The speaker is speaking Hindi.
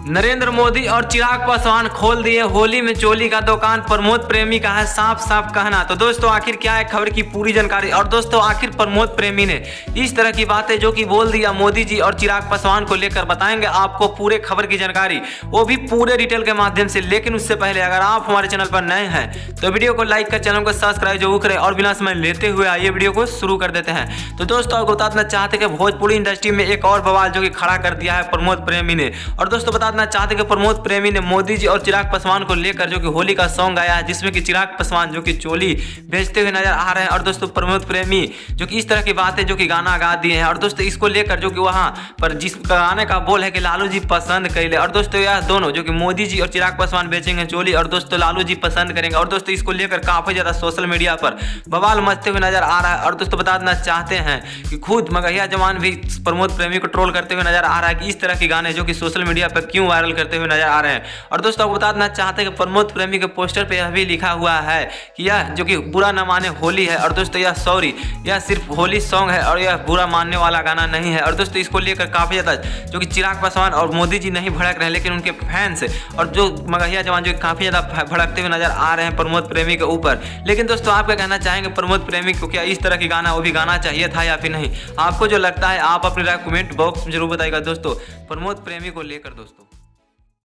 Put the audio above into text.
नरेंद्र मोदी और चिराग पासवान खोल दिए होली में चोली का दुकान। प्रमोद प्रेमी का है साफ साफ कहना। तो दोस्तों आखिर क्या है खबर की पूरी जानकारी। और दोस्तों आखिर प्रमोद प्रेमी ने इस तरह की बातें जो कि बोल दिया मोदी जी और चिराग पासवान को लेकर बताएंगे आपको पूरे खबर की जानकारी, वो भी पूरे डिटेल के माध्यम से। लेकिन उससे पहले अगर आप हमारे चैनल पर नए हैं तो वीडियो को लाइक कर चैनल को सब्सक्राइब जरूर करें और बिना समय लेते हुए आइए वीडियो को शुरू कर देते हैं। तो दोस्तों आपको बता देना चाहते कि भोजपुरी इंडस्ट्री में एक और बवाल जो कि खड़ा कर दिया है प्रमोद प्रेमी ने। और दोस्तों बता देना चाहते कि प्रमोद प्रेमी ने मोदी जी और चिराग पासवान को लेकर जो कि होली का सॉन्ग गाया है, जिसमें कि चिराग पासवान जो कि चोली बेचते हुए नजर आ रहे हैं और दोस्तों प्रमोद प्रेमी जो कि इस तरह की बातें जो कि गाना गा दिए हैं। और दोस्तों इसको लेकर जो कि वहां पर जिस गाने का बोल है कि लालू जी पसंद करेंगे, और दोस्तों यह दोनों जो कि मोदी जी और चिराग पासवान बेचेंगे चोली और दोस्तों लालू जी पसंद करेंगे। और दोस्तों इसको लेकर काफी ज्यादा सोशल मीडिया पर बवाल मचते हुए नजर आ रहा है। और दोस्तों बता देना चाहते हैं कि खुद मगहिया जवान भी प्रमोद प्रेमी को ट्रोल करते हुए नजर आ रहा है कि इस तरह के गाने जो कि सोशल मीडिया पर क्यों वायरल करते हुए नजर आ रहे हैं। और दोस्तों आपको बता देना चाहते हैं कि प्रमोद प्रेमी के पोस्टर पे यह भी लिखा हुआ है कि यह जो कि बुरा न माने होली है। और दोस्तों यह सॉरी यह सिर्फ होली सॉन्ग है और यह बुरा मानने वाला गाना नहीं है। और दोस्तों इसको लेकर काफी ज्यादा जो कि चिराग पासवान और मोदी जी नहीं भड़क रहे हैं, लेकिन उनके फैंस और जो मगहिया जवान जो काफी ज्यादा भड़कते हुए नजर आ रहे हैं प्रमोद प्रेमी के ऊपर। लेकिन दोस्तों आप क्या कहना चाहेंगे, प्रमोद प्रेमी को क्या इस तरह की गाना वो भी गाना चाहिए था या फिर नहीं? आपको जो लगता है आप अपनी राय कमेंट बॉक्स में जरूर बताइएगा दोस्तों प्रमोद प्रेमी को लेकर। दोस्तों